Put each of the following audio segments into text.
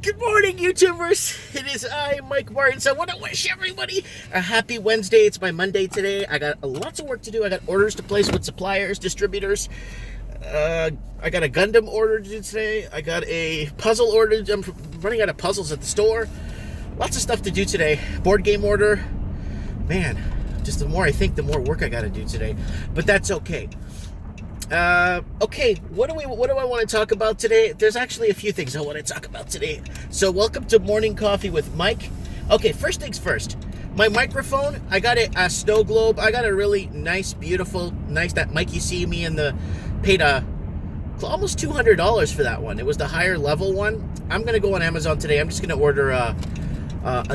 Good morning, YouTubers. It is I, Mike Martins. I want to wish everybody a happy Wednesday. It's my Monday today. I got lots of work to do. I got orders to place with suppliers, distributors. I got a Gundam order to do today. I got a puzzle order. I'm running out of puzzles at the store. Lots of stuff to do today. Board game order. Man, just the more I think, the more work I got to do today. But that's okay. Okay, what do I want to talk about today? There's actually a few things I want to talk about today. So welcome to Morning Coffee with Mike. Okay, first things first. My microphone, I got a Snow Globe. I got a really nice, beautiful, that mic you see me in the, paid almost $200 for that one. It was the higher level one. I'm going to go on Amazon today. I'm just going to order a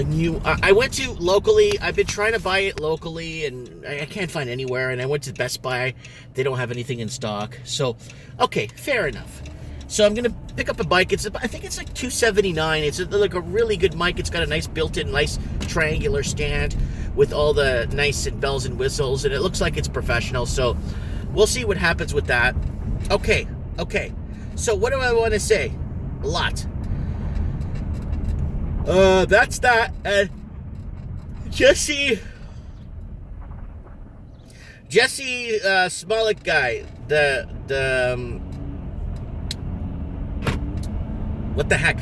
new, I went to locally, I've been trying to buy it locally and I can't find anywhere, and I went to Best Buy, they don't have anything in stock, so, okay, fair enough. So I'm gonna pick up a bike. I think it's like $279. It's like a really good mic. It's got a nice built-in, nice triangular stand with all the nice bells and whistles, and it looks like it's professional, so we'll see what happens with that. Okay, so what do I want to say? A lot. That's that. And Jesse Smollett guy, what the heck?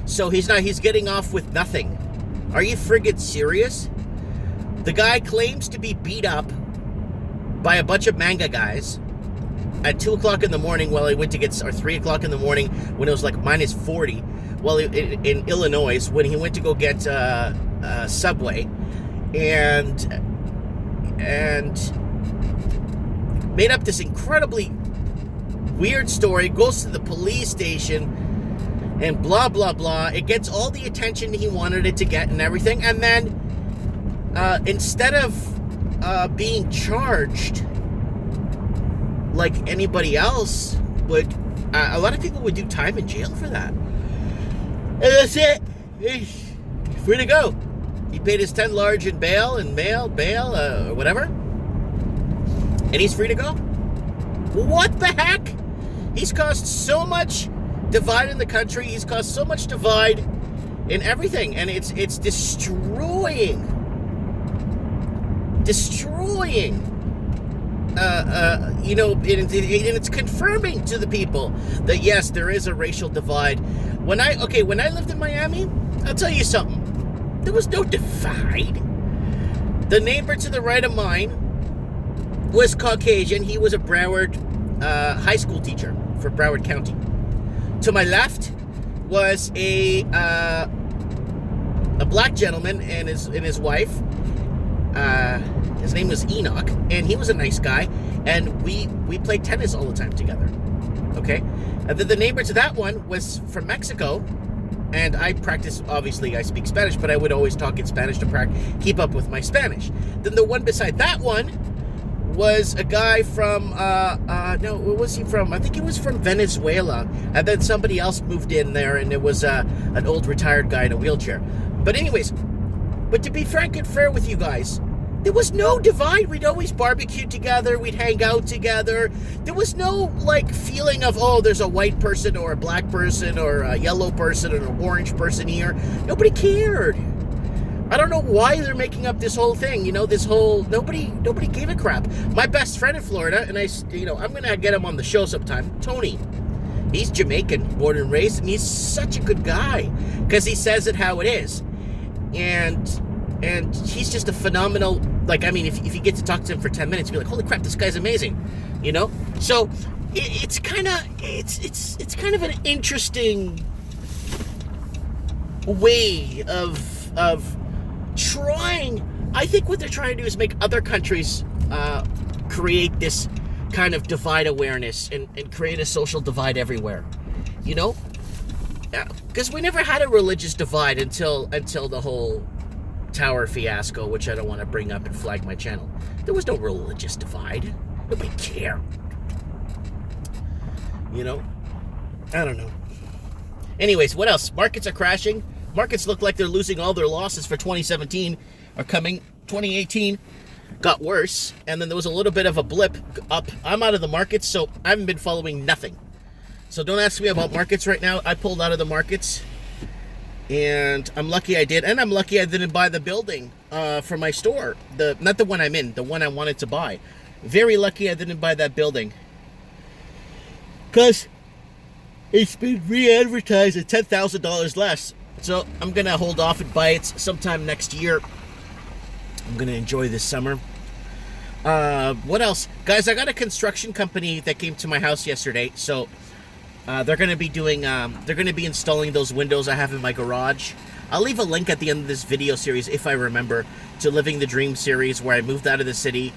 So he's getting off with nothing. Are you friggin' serious? The guy claims to be beat up by a bunch of manga guys at 2 o'clock in the morning while he went to get, or 3 o'clock in the morning when it was like minus 40. Well, in Illinois, when he went to go get Subway, and made up this incredibly weird story, goes to the police station, and blah, blah, blah. It gets all the attention he wanted it to get and everything, and then instead of being charged like anybody else would, a lot of people would do time in jail for that. And that's it. He's free to go. He paid his 10 large in bail, or whatever. And he's free to go. What the heck? He's caused so much divide in the country. He's caused so much divide in everything. And it's destroying. And it's confirming to the people that yes, there is a racial divide. When I lived in Miami, I'll tell you something. There was no divide. The neighbor to the right of mine was Caucasian. He was a Broward high school teacher for Broward County. To my left was a black gentleman and his wife. His name was Enoch, and he was a nice guy, and we played tennis all the time together. Okay? And then the neighbor to that one was from Mexico, and I speak Spanish, but I would always talk in Spanish to keep up with my Spanish. Then the one beside that one was a guy from, where was he from? I think he was from Venezuela, and then somebody else moved in there, and it was an old retired guy in a wheelchair. But anyways, to be frank and fair with you guys, there was no divide. We'd always barbecue together. We'd hang out together. There was no, feeling of, oh, there's a white person or a black person or a yellow person or an orange person here. Nobody cared. I don't know why they're making up this whole thing. Nobody gave a crap. My best friend in Florida, and I'm going to get him on the show sometime, Tony. He's Jamaican, born and raised, and he's such a good guy because he says it how it is. And he's just a phenomenal, if you get to talk to him for 10 minutes, you'll be like, holy crap, this guy's amazing, So it's kind of an interesting way of trying. I think what they're trying to do is make other countries create this kind of divide awareness and create a social divide everywhere, because we never had a religious divide until the whole Tower fiasco, which I don't want to bring up and flag my channel. There was no religious divide. Nobody cared. I don't know. Anyways, what else? Markets are crashing. Markets look like they're losing all their losses for 2017 are coming. 2018 got worse, and then there was a little bit of a blip up. I'm out of the markets, so I haven't been following nothing. So don't ask me about markets right now. I pulled out of the markets. And I'm lucky I did. And I'm lucky I didn't buy the building for my store. Not the one I'm in, the one I wanted to buy. Very lucky I didn't buy that building. Because it's been re-advertised at $10,000 less. So I'm going to hold off and buy it sometime next year. I'm going to enjoy this summer. What else? Guys, I got a construction company that came to my house yesterday. So they're going to be doing, they're going to be installing those windows I have in my garage. I'll leave a link at the end of this video series, if I remember, to Living the Dream series, where I moved out of the city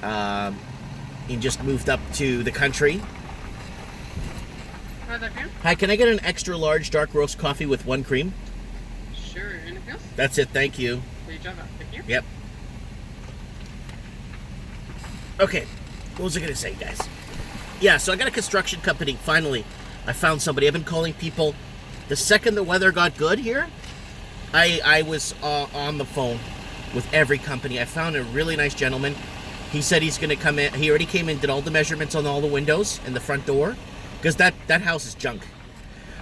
and just moved up to the country. Hi, can I get an extra large dark roast coffee with 1 cream? Sure. Anything else? That's it, thank you. Thank you. Yep. Okay, what was I going to say, guys? Yeah, so I got a construction company, finally. I found somebody. I've been calling people. The second the weather got good here, I was on the phone with every company. I found a really nice gentleman. He said he's going to come in. He already came in, did all the measurements on all the windows and the front door. Because that house is junk.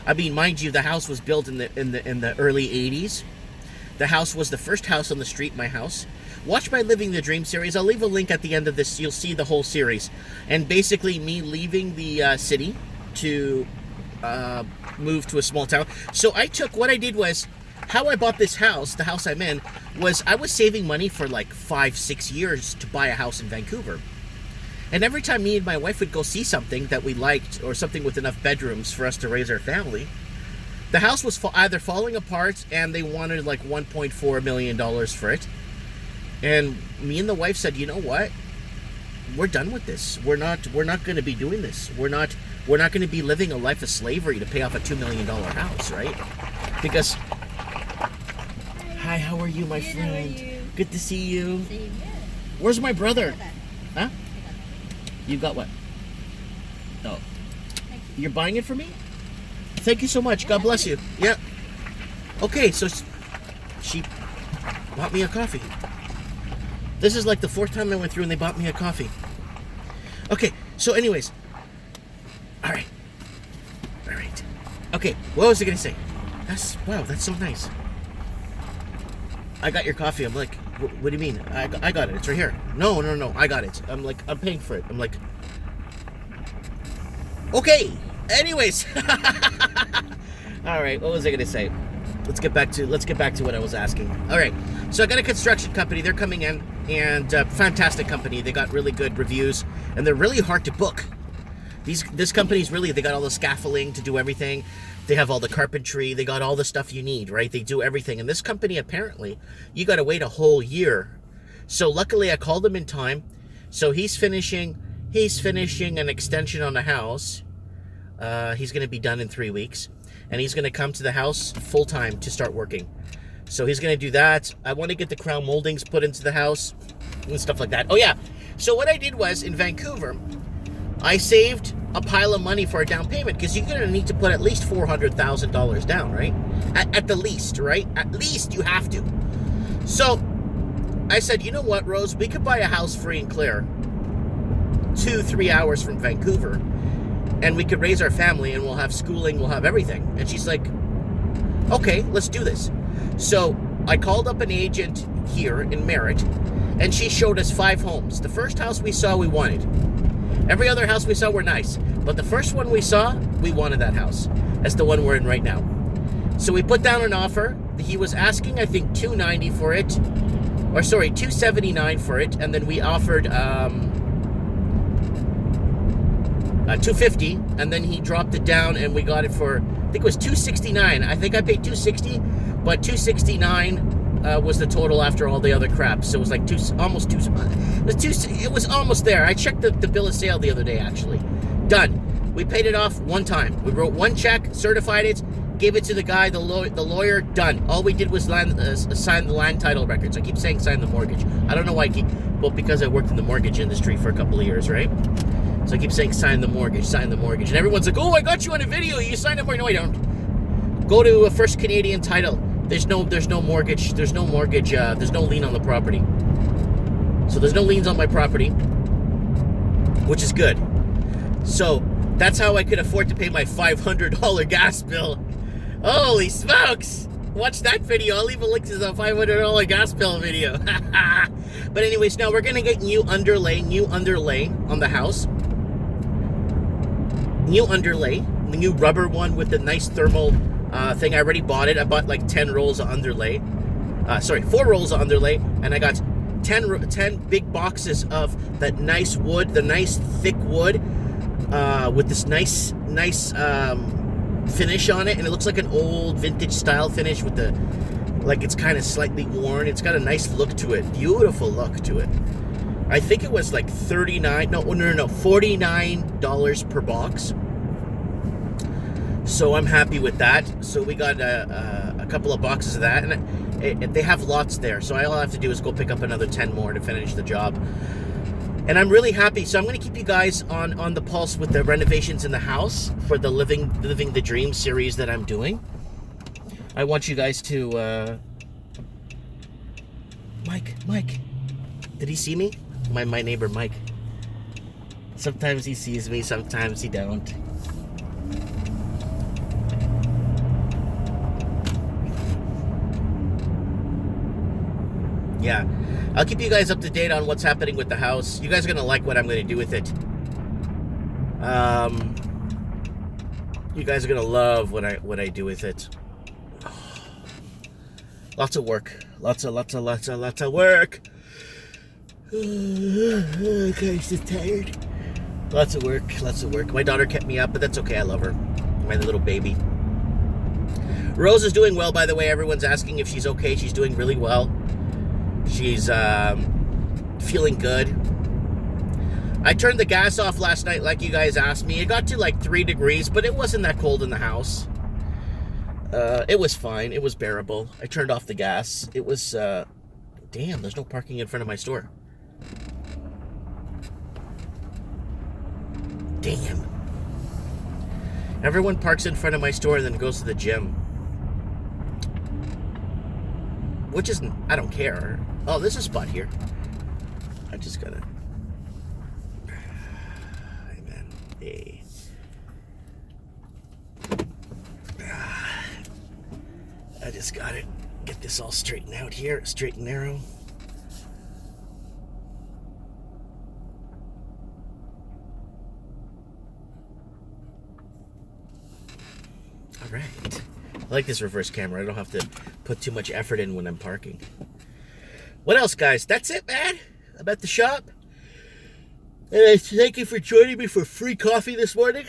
I mean, mind you, the house was built in the early 80s. The house was the first house on the street, my house. Watch my Living the Dream series. I'll leave a link at the end of this. You'll see the whole series. And basically me leaving the city to move to a small town. So what I did was, how I bought this house, the house I'm in, was I was saving money for like 5-6 years to buy a house in Vancouver. And every time me and my wife would go see something that we liked, or something with enough bedrooms for us to raise our family, the house was either falling apart and they wanted like $1.4 million for it. And me and the wife said, you know what? We're done with this. We're not going to be doing this. We're not going to be living a life of slavery to pay off a $2 million house, right? Because, hi, how are you, my friend? How are you? Good to see you. Same here. Where's my brother? Huh? You got what? Oh. You're buying it for me? Thank you so much. God bless you. Yeah. Okay, so she bought me a coffee. This is like the 4th time I went through and they bought me a coffee. Okay, so anyways. Alright. Alright. Okay, what was I going to say? Wow, that's so nice. I got your coffee. I'm like, what do you mean? I got it. It's right here. No, I got it. I'm like, I'm paying for it. I'm like, okay. Anyways. All right. What was I going to say? Let's get back to what I was asking. All right. So I got a construction company. They're coming in, and fantastic company. They got really good reviews, and they're really hard to book. This company's really, they got all the scaffolding to do everything. They have all the carpentry. They got all the stuff you need, right? They do everything. And this company, apparently, you got to wait a whole year. So luckily, I called him in time. So he's finishing an extension on the house. He's going to be done in 3 weeks. And he's going to come to the house full-time to start working. So he's going to do that. I want to get the crown moldings put into the house and stuff like that. Oh, yeah. So what I did was, in Vancouver, I saved a pile of money for a down payment, because you're going to need to put at least $400,000 down, right? At the least, right? At least you have to. So I said, you know what, Rose? We could buy a house free and clear 2-3 hours from Vancouver, and we could raise our family, and we'll have schooling, we'll have everything. And she's like, okay, let's do this. So I called up an agent here in Merritt, and she showed us 5 homes. The first house we saw, we wanted. Every other house we saw were nice, but the first one we saw, we wanted that house. That's the one we're in right now. So we put down an offer. He was asking, I think, $290 for it, or sorry, $279 for it, and then we offered $250, and then he dropped it down, and we got it for, I think it was $269. I think I paid $260, but $269 was the total after all the other crap. So it was like it was almost there. I checked the bill of sale the other day, actually. Done. We paid it off one time. We wrote one check, certified it, gave it to the guy, the lawyer, done. All we did was sign the land title records. I keep saying sign the mortgage. I don't know why well, because I worked in the mortgage industry for a couple of years, right? So I keep saying sign the mortgage. And everyone's like, oh, I got you on a video. You signed up. No, I don't. Go to a First Canadian Title. There's no mortgage. There's no lien on the property. So there's no liens on my property, which is good. So that's how I could afford to pay my $500 gas bill. Holy smokes! Watch that video. I'll leave a link to the $500 gas bill video. But anyways, now we're going to get new underlay on the house. New underlay. The new rubber one with the nice thermal thing. I already bought it. I bought like 10 rolls of underlay. 4 rolls of underlay. And I got 10 big boxes of that nice wood, the nice thick wood with this nice finish on it. And it looks like an old vintage style finish with the, like it's kind of slightly worn. It's got a nice look to it. Beautiful look to it. I think it was like $49 per box. So I'm happy with that. So we got a couple of boxes of that, and they have lots there. So all I have to do is go pick up another 10 more to finish the job. And I'm really happy. So I'm going to keep you guys on the pulse with the renovations in the house for the Living the Dream series that I'm doing. I want you guys to... Mike, did he see me? My neighbor Mike. Sometimes he sees me, sometimes he don't. Yeah, I'll keep you guys up to date on what's happening with the house. You guys are gonna like what I'm gonna do with it. You guys are gonna love what I do with it. Lots of work. Lots of work. Okay, she's tired. Lots of work. My daughter kept me up, but that's okay. I love her. My little baby. Rose is doing well, by the way. Everyone's asking if she's okay. She's doing really well. She's feeling good. I turned the gas off last night like you guys asked me. It got to like 3 degrees, but it wasn't that cold in the house. It was fine. It was bearable. I turned off the gas. It was... damn, there's no parking in front of my store. Damn. Everyone parks in front of my store and then goes to the gym. Which isn't... I don't care. Oh, there's a spot here. I just gotta... Hey, man. Hey. I just gotta get this all straightened out here. Straight and narrow. All right. I like this reverse camera. I don't have to put too much effort in when I'm parking. What else, guys? That's it, man. I'm at the shop. And I thank you for joining me for free coffee this morning,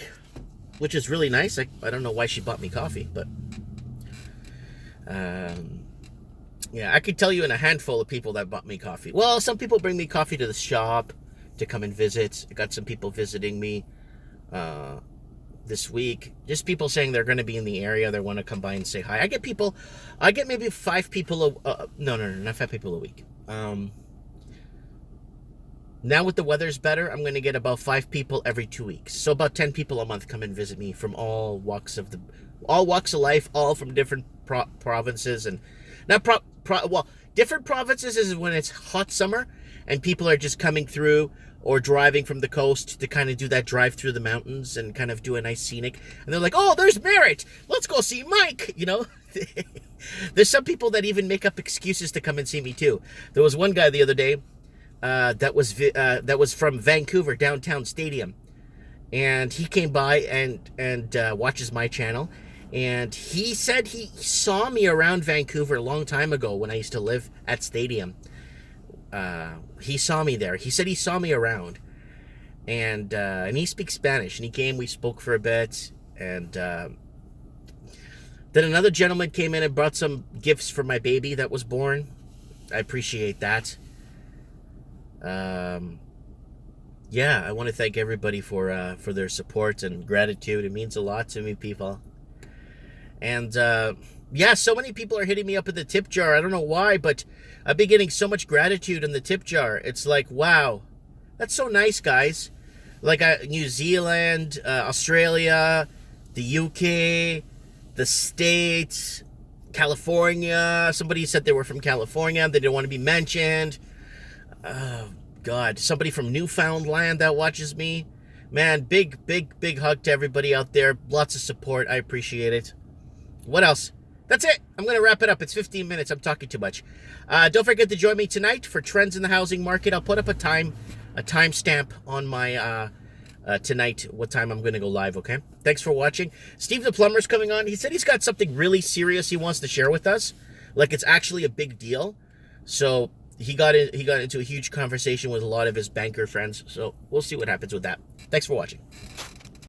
which is really nice. I don't know why she bought me coffee, but... yeah, I could tell you in a handful of people that bought me coffee. Well, some people bring me coffee to the shop to come and visit. I got some people visiting me this week. Just people saying they're going to be in the area. They want to come by and say hi. I get maybe 5 people. No, not 5 people a week. Now with the weather's better, I'm going to get about 5 people every 2 weeks. So about 10 people a month come and visit me from all walks of life, all from different provinces, and not different provinces is when it's hot summer and people are just coming through or driving from the coast to kind of do that drive through the mountains and kind of do a nice scenic, and they're like, oh, there's Merritt, let's go see Mike, you know. There's some people that even make up excuses to come and see me too. There was one guy the other day that was from Vancouver downtown stadium, and he came by and watches my channel. And he said he saw me around Vancouver a long time ago when I used to live at Stadium. He saw me there. He said he saw me around. And he speaks Spanish. And he came, we spoke for a bit. And then another gentleman came in and brought some gifts for my baby that was born. I appreciate that. Yeah, I want to thank everybody for their support and gratitude. It means a lot to me, people. And, yeah, so many people are hitting me up in the tip jar. I don't know why, but I've been getting so much gratitude in the tip jar. It's like, wow, that's so nice, guys. Like New Zealand, Australia, the UK, the States, California. Somebody said they were from California. They didn't want to be mentioned. Oh, God. Somebody from Newfoundland that watches me. Man, big hug to everybody out there. Lots of support. I appreciate it. What else? That's it. I'm going to wrap it up. It's 15 minutes. I'm talking too much. Don't forget to join me tonight for Trends in the Housing Market. I'll put up a timestamp on my tonight, what time I'm going to go live, okay? Thanks for watching. Steve the Plumber's coming on. He said he's got something really serious he wants to share with us. Like it's actually a big deal. So he got into a huge conversation with a lot of his banker friends. So we'll see what happens with that. Thanks for watching.